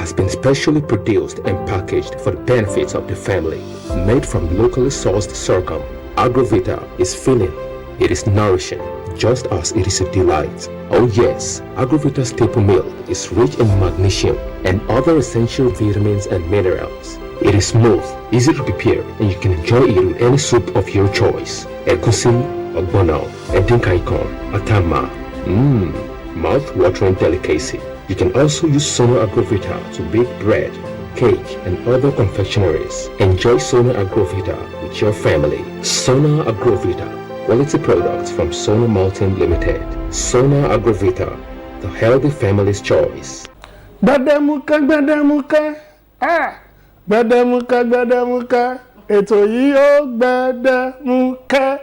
has been specially produced and packaged for the benefits of the family. Made from locally sourced sorghum, Agrovita is filling. It is nourishing, just as it is a delight. Oh yes, Agrovita staple milk is rich in magnesium and other essential vitamins and minerals. It is smooth, easy to prepare, and you can enjoy it with any soup of your choice. Egusi, ogbono, edinkaikon, atama. Mouth-watering delicacy. You can also use Sono Agrovita to bake bread, cake, and other confectionaries. Enjoy Sono Agrovita with your family. Sono Agrovita, quality products from Sono Malting Limited. Sono Agrovita, the healthy family's choice. Gbadamuka, gbadamuka, ètò yìí ó gbadamuka.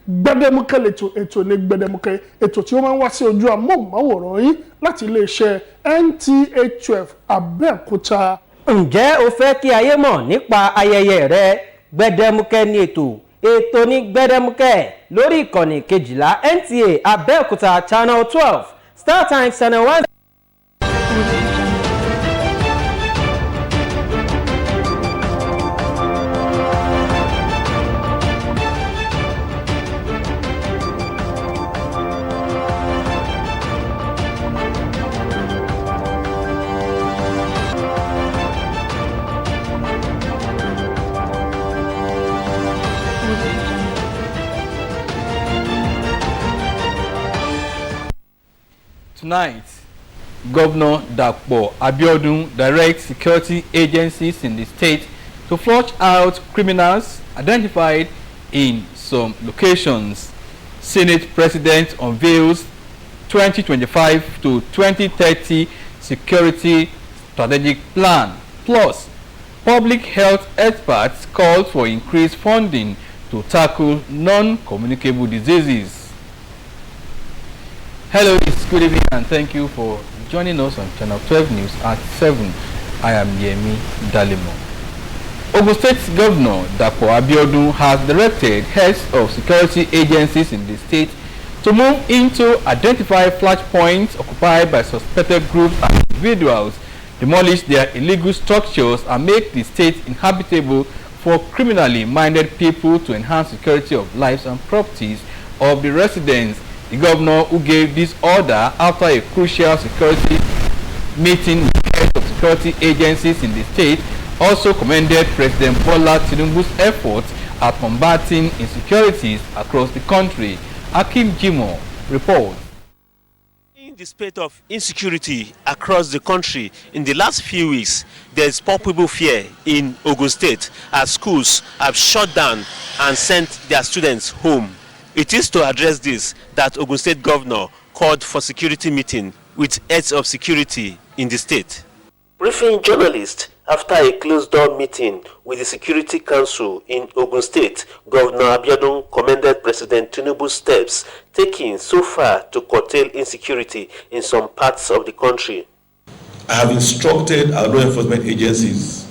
Gbadamuka lètò ètò ní gbadamuka ètò tí ó máa ń wá sí ojú amóhùnmáwòrán yín láti iléeṣẹ́ NTA 12 Abeokuta. Ǹjẹ́ o fẹ́ kí ayé mọ̀ nípa ayẹyẹ rẹ? Gbadamuka ní ètò ní gbadamuka lórí ìkànnì 12 NTA Abeokuta Channel 12 Star Times Channel 1. Tonight, Governor Dapo Abiodun directs security agencies in the state to flush out criminals identified in some locations. Senate President unveils 2025 to 2030 security strategic plan. Plus, public health experts call for increased funding to tackle non-communicable diseases. Hello, it's good evening and thank you for joining us on Channel 12 News at 7. I am Yemi Dalimo. Ogun State Governor Dapo Abiodun has directed heads of security agencies in the state to move into identify flashpoints occupied by suspected groups and individuals, demolish their illegal structures and make the state inhabitable for criminally minded people to enhance security of lives and properties of the residents. The governor, who gave this order after a crucial security meeting with heads of security agencies in the state, also commended President Bola Tinubu's efforts at combating insecurities across the country. Akim Jimo reports. In the spate of insecurity across the country in the last few weeks, there is palpable fear in Ogun State as schools have shut down and sent their students home. It is to address this that Ogun State Governor called for security meeting with heads of security in the state. Briefing journalists after a closed-door meeting with the Security Council in Ogun State, Governor Abiodun commended President Tinubu's steps taken so far to curtail insecurity in some parts of the country. I have instructed our law enforcement agencies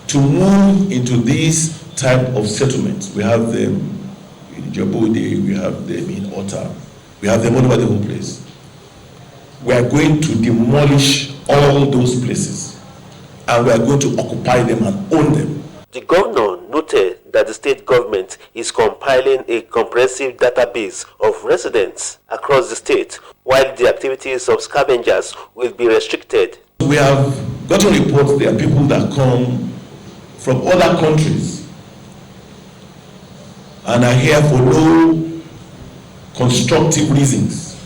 to move into these type of settlements. We have them in Jabode, we have them in Ota, we have them all over the whole place. We are going to demolish all those places and we are going to occupy them and own them. The governor noted that the state government is compiling a comprehensive database of residents across the state, while the activities of scavengers will be restricted. We have gotten reports there are people that come from other countries and are here for no constructive reasons.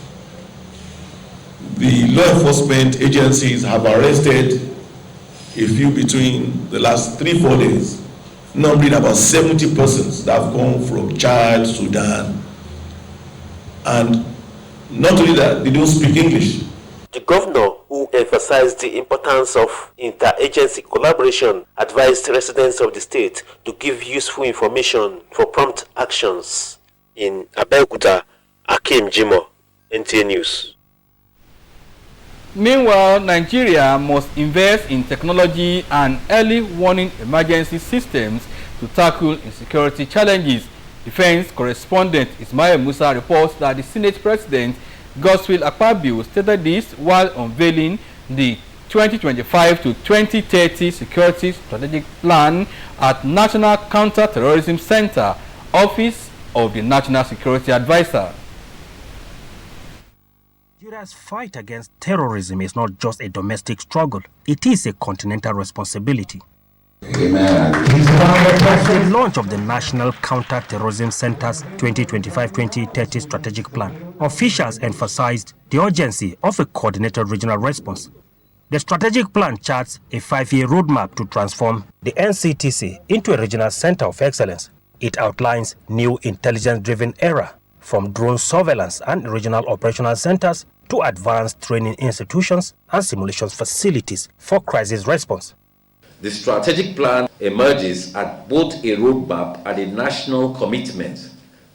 The law enforcement agencies have arrested a few between the last 3-4 days, numbering about 70 persons that have come from Chad, Sudan, and not only that, they don't speak English. The governor, who emphasized the importance of interagency collaboration, advised residents of the state to give useful information for prompt actions. In Abeokuta, Akim Jimo, NTA News. Meanwhile, Nigeria must invest in technology and early warning emergency systems to tackle insecurity challenges. Defense correspondent Ismail Musa reports that the Senate President Godswill Akpabio stated this while unveiling the 2025 to 2030 Security Strategic Plan at National Counter-Terrorism Center, Office of the National Security Advisor. Nigeria's fight against terrorism is not just a domestic struggle, it is a continental responsibility. Amen. The launch of the National Counter-Terrorism Center's 2025-2030 strategic plan, officials emphasized the urgency of a coordinated regional response. The strategic plan charts a 5-year roadmap to transform the NCTC into a regional center of excellence. It outlines new intelligence-driven era, from drone surveillance and regional operational centers to advanced training institutions and simulations facilities for crisis response. The strategic plan emerges at both a roadmap and a national commitment,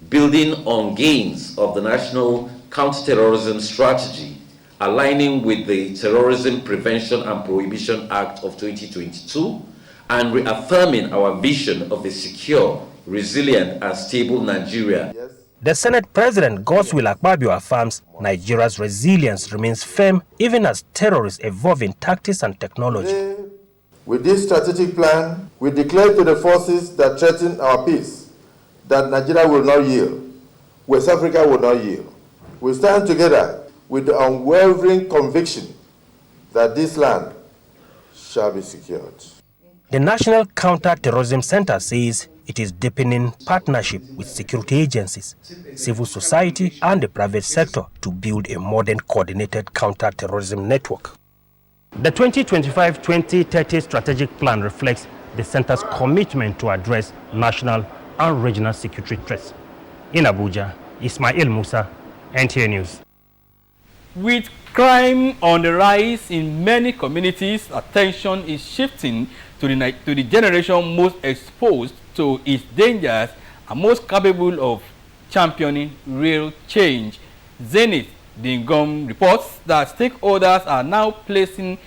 building on gains of the National Counterterrorism Strategy, aligning with the Terrorism Prevention and Prohibition Act of 2022, and reaffirming our vision of a secure, resilient, and stable Nigeria. The Senate President Godswill Akpabio affirms Nigeria's resilience remains firm even as terrorists evolve in tactics and technology. With this strategic plan, we declare to the forces that threaten our peace that Nigeria will not yield, West Africa will not yield. We stand together with the unwavering conviction that this land shall be secured. The National Counter-Terrorism Center says it is deepening partnership with security agencies, civil society, and the private sector to build a modern coordinated counter-terrorism network. The 2025-2030 strategic plan reflects the center's commitment to address national and regional security threats. In Abuja, Ismail Musa, NTA News. With crime on the rise in many communities, attention is shifting to the generation most exposed to its dangers and most capable of championing real change. Zenith Dingom reports that stakeholders are now placing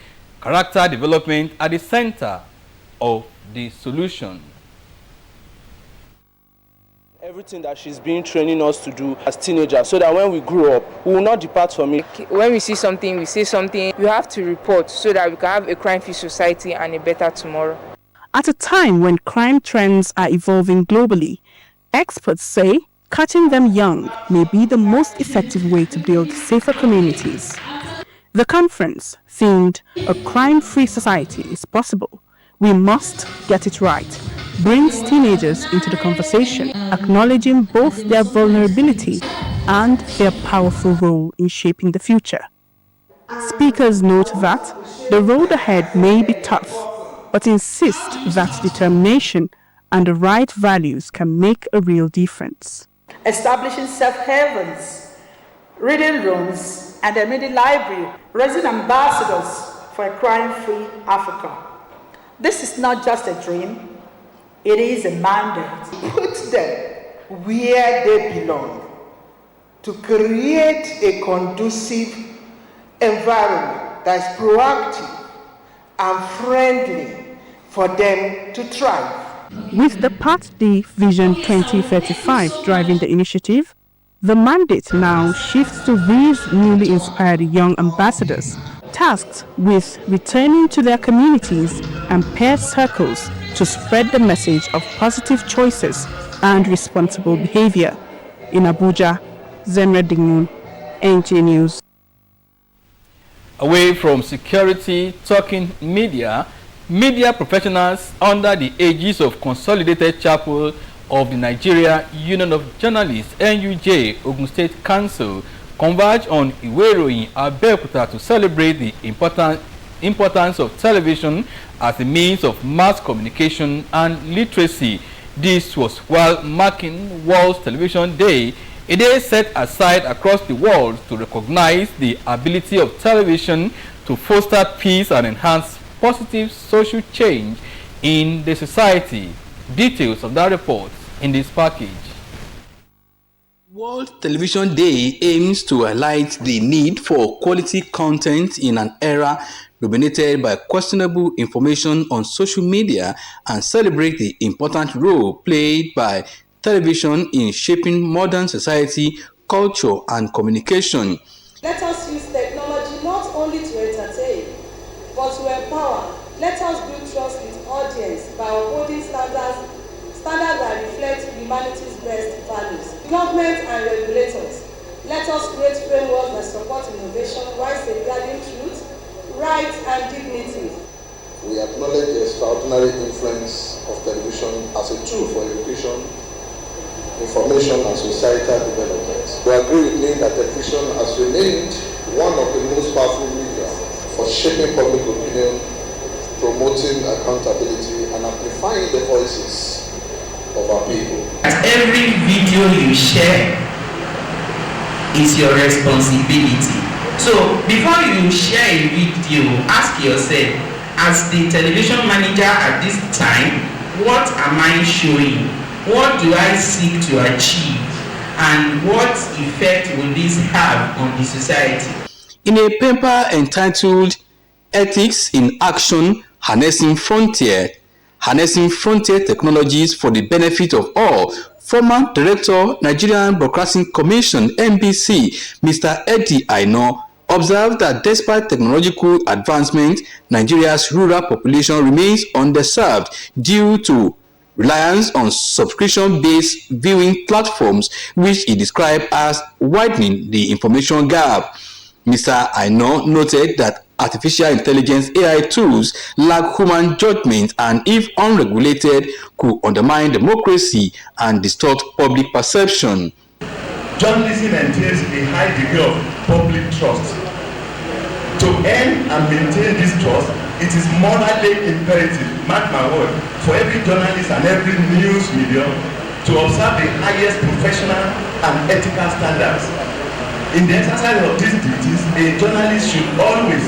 character development at the center of the solution. Everything that she's been training us to do as teenagers, so that when we grow up, we will not depart from it. When we see something, we say something. You have to report so that we can have a crime-free society and a better tomorrow. At a time when crime trends are evolving globally, experts say catching them young may be the most effective way to build safer communities. The conference, themed "A Crime-Free Society is Possible, We Must Get It Right," brings teenagers into the conversation, acknowledging both their vulnerability and their powerful role in shaping the future. Speakers note that the road ahead may be tough, but insist that determination and the right values can make a real difference. Establishing safe havens, reading rooms, and a mini library, raising ambassadors for a crime-free Africa. This is not just a dream, it is a mandate. Put them where they belong, to create a conducive environment that is proactive and friendly for them to thrive. With the Part D Vision 2035 driving the initiative, the mandate now shifts to these newly inspired young ambassadors, tasked with returning to their communities and peer circles to spread the message of positive choices and responsible behavior. In Abuja, Zenred Dingun, NTA News. Away from security, talking media professionals under the aegis of Consolidated Chapel of the Nigeria Union of Journalists, NUJ, Ogun State Council, converge on NTA Abeokuta to celebrate the importance of television as a means of mass communication and literacy. This was while marking World Television Day, a day set aside across the world to recognize the ability of television to foster peace and enhance positive social change in the society. Details of that report in this package. World Television Day aims to highlight the need for quality content in an era dominated by questionable information on social media and celebrate the important role played by television in shaping modern society, culture, and communication. Let us use technology not only to entertain, but power, let us build trust with audience by upholding standards that reflect humanity's best values. Government and regulators, let us create frameworks that support innovation while safeguarding truth, rights, and dignity. We acknowledge the extraordinary influence of television as a tool for education, information, and societal development. You agree with me that television has remained one of the most powerful media for shaping public opinion, promoting accountability, and amplifying the voices of our people. Every video you share is your responsibility. So before you share a video, ask yourself, as the television manager at this time, what am I showing? What do I seek to achieve? And what effect will this have on the society? In a paper entitled Ethics in Action, Harnessing Frontier Technologies for the Benefit of All, former Director, Nigerian Broadcasting Commission, NBC, Mr. Eddie Aino, observed that despite technological advancement, Nigeria's rural population remains underserved due to reliance on subscription-based viewing platforms, which he described as widening the information gap. Mr. Aino noted that artificial intelligence AI tools lack human judgment and, if unregulated, could undermine democracy and distort public perception. Journalism entails a high degree of public trust. To earn and maintain this trust, it is morally imperative, mark my word, for every journalist and every news medium to observe the highest professional and ethical standards. In the exercise of these duties, a journalist should always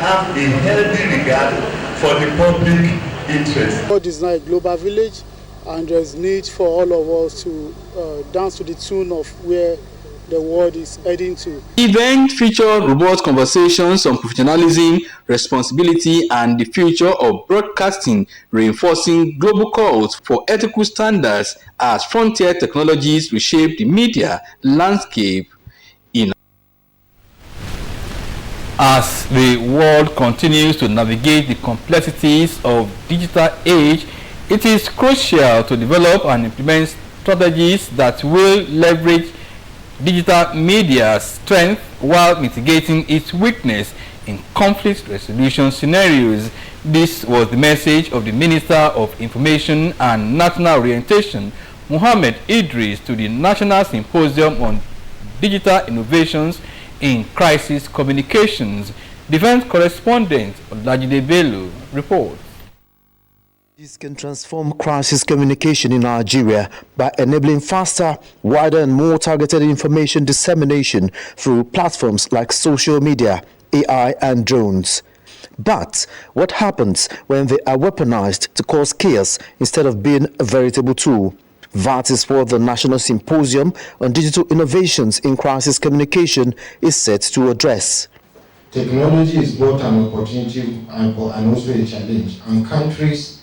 have a healthy regard for the public interest. The world is now a global village, and there is need for all of us to dance to the tune of where the world is heading to. The event featured robust conversations on professionalism, responsibility, and the future of broadcasting, reinforcing global calls for ethical standards as frontier technologies reshape the media landscape. As the world continues to navigate the complexities of digital age, it is crucial to develop and implement strategies that will leverage digital media's strength while mitigating its weakness in conflict resolution scenarios. This was the message of the Minister of Information and National Orientation, Mohammed Idris, to the National Symposium on Digital Innovations in Crisis Communications. Defense correspondent Olajide Bello reports. This can transform crisis communication in Nigeria by enabling faster, wider and more targeted information dissemination through platforms like social media, AI and drones. But what happens when they are weaponized to cause chaos instead of being a veritable tool? That is what the National Symposium on Digital Innovations in Crisis Communication is set to address. Technology is both an opportunity and also a challenge, and countries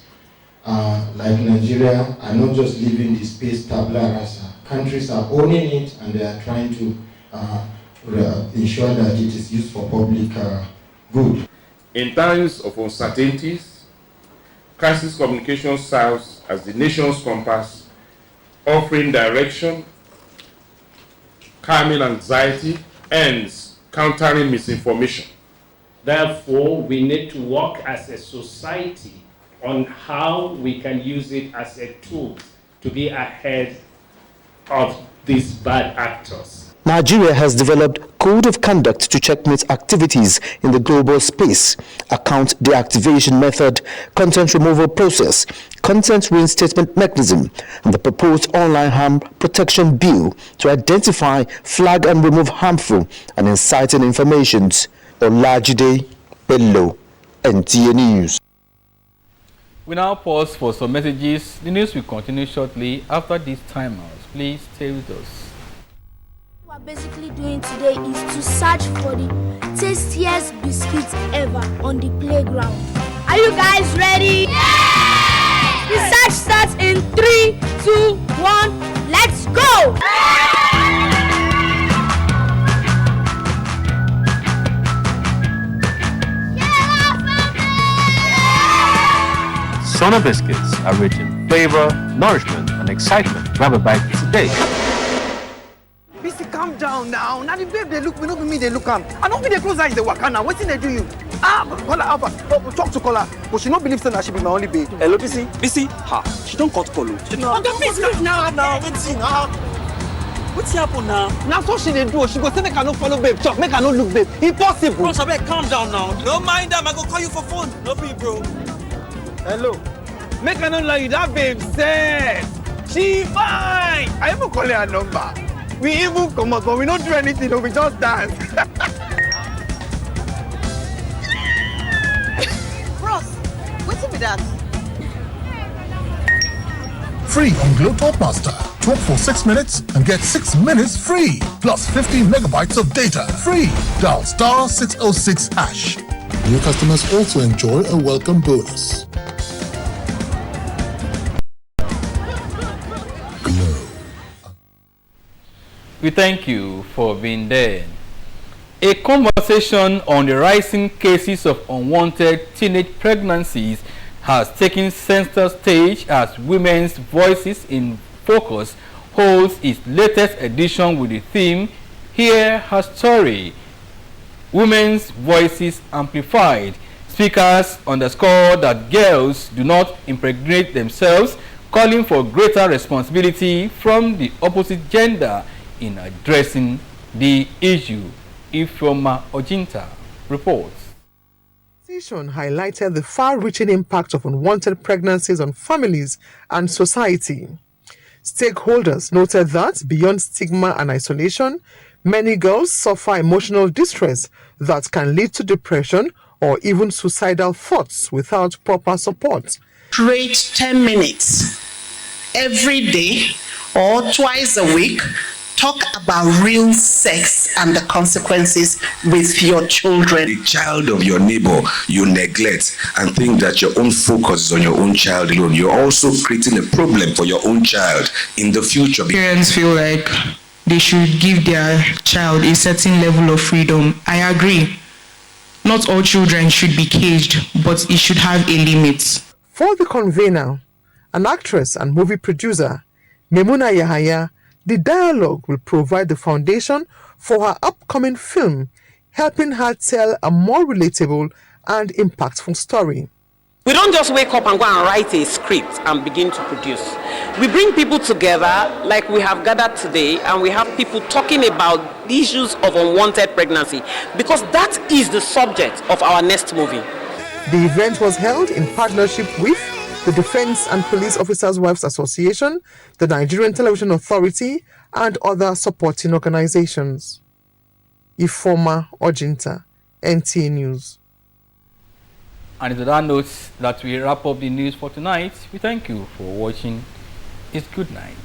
like Nigeria are not just leaving the space tabula rasa. Countries are owning it, and they are trying to ensure that it is used for public good. In times of uncertainties, crisis communication serves as the nation's compass, offering direction, calming anxiety, and countering misinformation. Therefore, we need to work as a society on how we can use it as a tool to be ahead of these bad actors. Nigeria has developed code of conduct to checkmate activities in the global space, account deactivation method, content removal process, content reinstatement mechanism, and the proposed online harm protection bill to identify, flag and remove harmful and inciting informations. Olajide Bello, NTA News. We now pause for some messages. The news will continue shortly after these timeouts. Please stay with us. What we're basically doing today is to search for the tastiest biscuits ever on the playground. Are you guys ready? Yeah! The search starts in 3, 2, 1, let's go! Sona biscuits are rich in flavor, nourishment, and excitement. Grab a bite today. Bisi, calm down now. Now the babe they look, we don't me they look am. I don't mean they close eyes they waka now. Wetin they do you? Kola Alpha, talk to Kola, but she don't believe so that she be my only babe. Hello, Bisi. Bisi, she don't cut Kolo. She don't. Now, wetin now? What's happen now? Now so she dey do. She go say make I no follow babe talk, make I no look babe. Impossible. Bro, abeg calm down now. No mind them, I go call you for phone. No be bro. Hello. Make I no lie you, that babe said she fine. I even call her number. We even come out, but we don't do anything, we just dance. Bros, what's with that? Free on Glow Top Master. Talk for 6 minutes and get 6 minutes free. Plus 15 megabytes of data. Free. Dial *606#. New customers also enjoy a welcome bonus. Glow. We thank you for being there. A conversation on the rising cases of unwanted teenage pregnancies has taken center stage as Women's Voices in Focus holds its latest edition with the theme Hear Her Story. Women's Voices Amplified. Speakers underscore that girls do not impregnate themselves, calling for greater responsibility from the opposite gender in addressing the issue. Ifeoma Ojinta reports. The session highlighted the far-reaching impact of unwanted pregnancies on families and society. Stakeholders noted that beyond stigma and isolation, many girls suffer emotional distress that can lead to depression or even suicidal thoughts without proper support. Create 10 minutes every day or twice a week. Talk about real sex and the consequences with your children. The child of your neighbor you neglect and think that your own focus is on your own child alone. You're also creating a problem for your own child in the future. Parents feel like they should give their child a certain level of freedom. I agree. Not all children should be caged, but it should have a limit. For the convener, an actress and movie producer, Memuna Yahaya, the dialogue will provide the foundation for her upcoming film, helping her tell a more relatable and impactful story. We don't just wake up and go and write a script and begin to produce. We bring people together like we have gathered today, and we have people talking about the issues of unwanted pregnancy, because that is the subject of our next movie. The event was held in partnership with the Defense and Police Officers' Wives Association, the Nigerian Television Authority, and other supporting organizations. Ifeoma Ojinta, NTA News. And it's on that note that we wrap up the news for tonight. We thank you for watching. It's good night.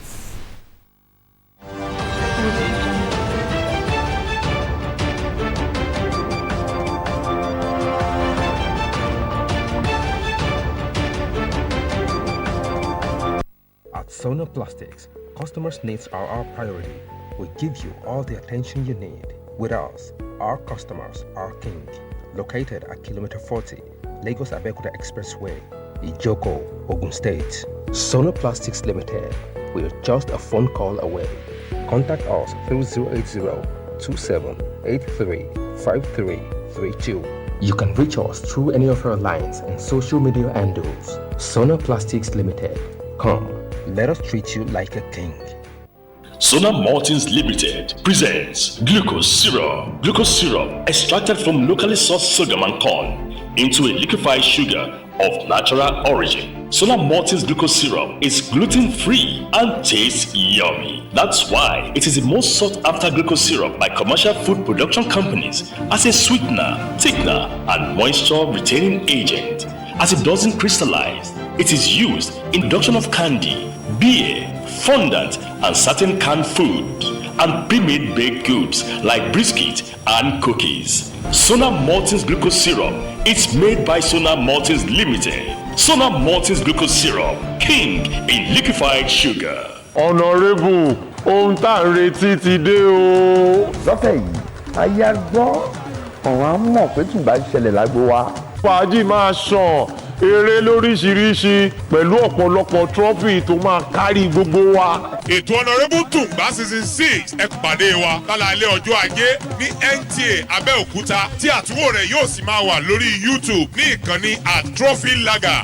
At Sona Plastics, customers' needs are our priority. We give you all the attention you need. With us, our customers are king. Located at Kilometer 40, Lagos Abeokuta Expressway, Ijoko, Ogun State. Sona Plastics Limited. We're just a phone call away. Contact us through 080-2783-5332. You can reach us through any of our lines and social media handles. Sona Plastics Limited. Come, let us treat you like a king. Sona Maltings Limited presents glucose syrup. Glucose syrup extracted from locally sourced sorghum and corn into a liquefied sugar of natural origin. Sona Maltings glucose syrup is gluten-free and tastes yummy. That's why it is the most sought after glucose syrup by commercial food production companies as a sweetener, thickener, and moisture retaining agent. As it doesn't crystallize, it is used in production of candy, beer, fondant, and certain canned food, and pre-made baked goods like biscuits and cookies. Sona Maltings glucose syrup. It's made by Sona Maltings Limited. Sona Maltings glucose syrup, king in liquefied sugar. Honorable, ohun tá ń retí ti dé o. Lọ́tẹ̀ yìí, ayé gbọ́, ọ̀rọ̀ á mọ̀ pé tùbà ṣẹlẹ̀ lágbo wa. Fàájì máa ṣàn, eré lóríṣiríṣi pẹ̀lú ọ̀pọ̀lọpọ̀ trọ́fì tó máa kárí gbogbo wa. ètò Honourable Tungba season 6 ẹ pàdé wa lálẹ́ ọjọ́ ajé ní NTA Abeokuta tí àtúwò rẹ̀ yóò sì máa wà lórí YouTube ní ìkànnì @trophylager